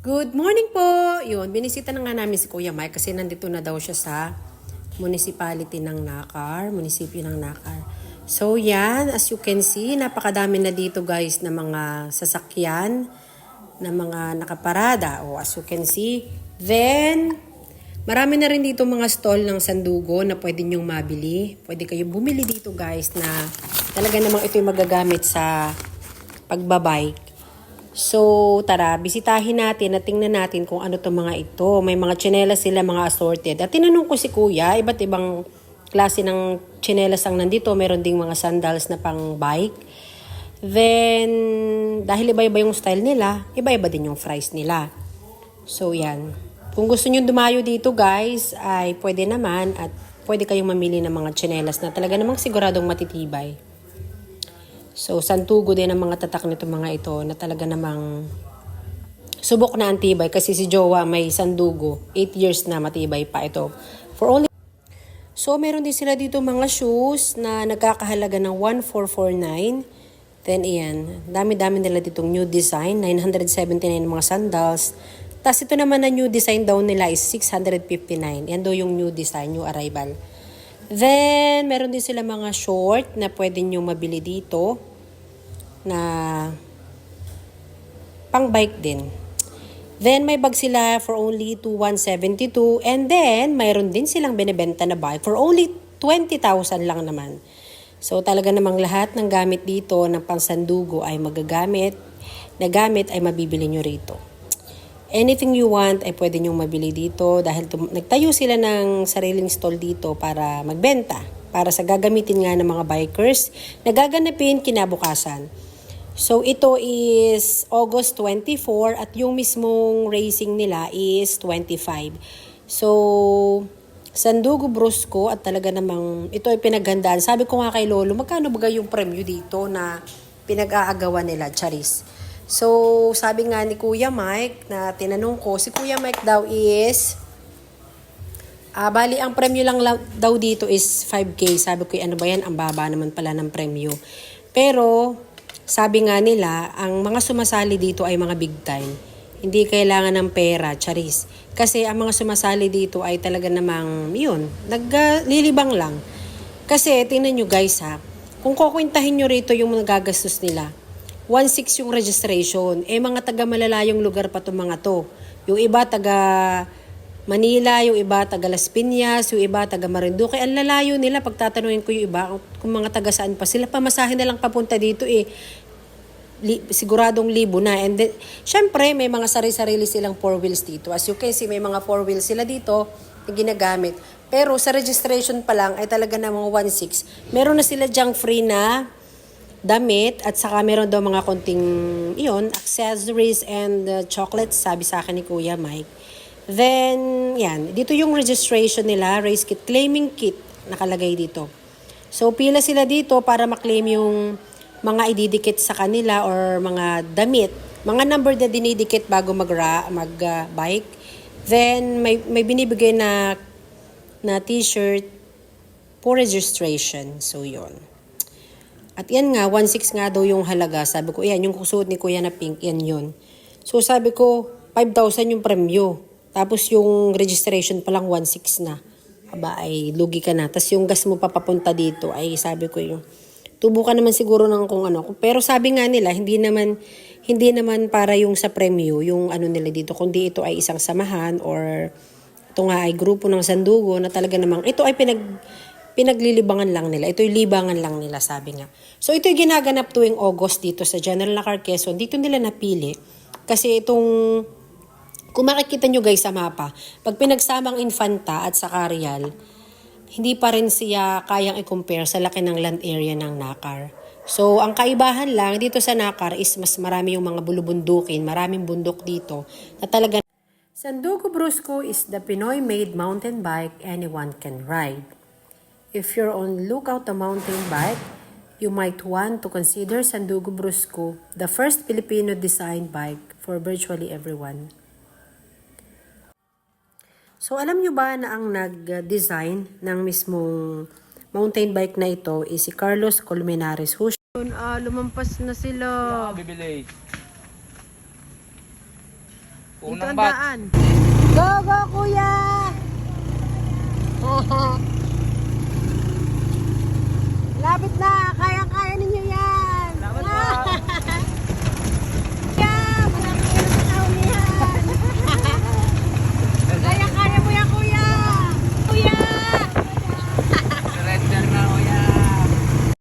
Good morning po! Yun, binisita na nga namin si Kuya Mike kasi nandito na daw siya sa municipality ng Nakar, munisipyo ng Nakar. So yan, as you can see, napakadami na dito guys na mga sasakyan, na mga nakaparada. O as you can see, then marami na rin dito mga stall ng sandugo na pwede nyong mabili. Pwede kayong bumili dito guys na talaga namang ito yung magagamit sa pagbabike. So, tara, bisitahin natin at tingnan natin kung ano to mga ito. May mga tsinelas sila, mga assorted. At tinanong ko si Kuya, iba't ibang klase ng tsinelas ang nandito. Meron ding mga sandals na pang bike. Then, dahil iba-iba yung style nila, iba-iba din yung price nila. So, yan. Kung gusto nyo dumayo dito guys, ay pwede naman at pwede kayong mamili ng mga tsinelas na talaga namang siguradong matitibay. So, santugo din ang mga tatak nito mga ito na talaga namang subok na antibay kasi si Jowa may sandugo. 8 years na matibay pa ito. So, meron din sila dito mga shoes na nagkakahalaga ng 1,449. Then, iyan. Dami-dami nila ditong new design. 979 mga sandals. Tapos ito naman na new design daw nila is 659. Yan daw yung new design, new arrival. Then, meron din sila mga short na pwede nyo mabili dito na pang bike din. Then, may bag sila for only 172. And then, mayroon din silang binibenta na bike for only 20,000 lang naman. So, talaga namang lahat ng gamit dito ng pangsandugo ay magagamit. Na gamit ay mabibili nyo rito. Anything you want ay pwede nyong mabili dito dahil nagtayo sila ng sariling stall dito para magbenta. Para sa gagamitin nga ng mga bikers na gaganapin kinabukasan. So ito is August 24 at yung mismong racing nila is 25. So Sandugo Brusco at talaga namang ito ay pinaghandaan. Sabi ko nga kay Lolo, magkano ba yung premyo dito na pinag-aagawan nila, Charis? So, sabi nga ni Kuya Mike na tinanong ko, si Kuya Mike daw is, bali ang premyo lang daw dito is 5K. Sabi ko, ano ba yan? Ang baba naman pala ng premyo. Pero, sabi nga nila, ang mga sumasali dito ay mga big time. Hindi kailangan ng pera, Charis. Kasi ang mga sumasali dito ay talaga namang, yun, naglilibang lang. Kasi, tingnan nyo guys ha, kung kukwintahin nyo rito yung mga gagastos nila, 1,600 yung registration. Mga taga malalayong lugar pa itong mga to. Yung iba taga Manila, yung iba taga Las Piñas, yung iba taga Marinduque. Ang lalayo nila, pagtatanungin ko yung iba, kung mga taga saan pa sila, pamasahin na lang papunta dito siguradong libo na. And then, syempre, may mga sarili-sarili silang 4 wheels dito. As you can see, may mga 4 wheels sila dito na ginagamit. Pero sa registration pa lang ay talaga na mga 1,600. Meron na sila dyang free na damit at saka meron daw mga konting accessories and chocolates, sabi sa akin ni Kuya Mike. Then, yan. Dito yung registration nila, race kit, claiming kit, nakalagay dito. So, pila sila dito para maklaim yung mga ididikit sa kanila or mga damit. Mga number na dinidikit bago mag-bike. Then, may binibigay na t-shirt for registration. So, yun. At yan nga, 1,600 nga daw yung halaga. Sabi ko, yan, yung kusuot ni Kuya na pink, yan yun. So sabi ko, 5,000 yung premyo. Tapos yung registration pa lang 1,600 na. Aba, ay lugi ka na. Tapos yung gas mo papapunta dito, ay sabi ko yung, tubo ka naman siguro ng kung ano. Pero sabi nga nila, hindi naman para yung sa premyo, yung ano nila dito, kundi ito ay isang samahan or ito nga ay grupo ng sandugo na talaga namang, ito ay pinaglilibangan lang nila. Ito'y libangan lang nila, sabi nga. So, ito'y ginaganap tuwing August dito sa General Nakar, Quezon. Dito nila napili. Kasi itong, kung makikita nyo guys sa mapa, pag pinagsamang Infanta at sa Carial, hindi pa rin siya kayang i-compare sa laki ng land area ng Nakar. So, ang kaibahan lang dito sa Nakar is mas marami yung mga bulubundukin, maraming bundok dito na talaga. Sandugo Brusco is the Pinoy-made mountain bike anyone can ride. If you're on lookout a mountain bike, you might want to consider Sandugo Brusco, the first Filipino-designed bike for virtually everyone. So, alam nyo ba na ang nag-design ng mismong mountain bike na ito is si Carlos Colmenares. Lumampas na sila. Bibili. Unang batch. Go, go, kuya!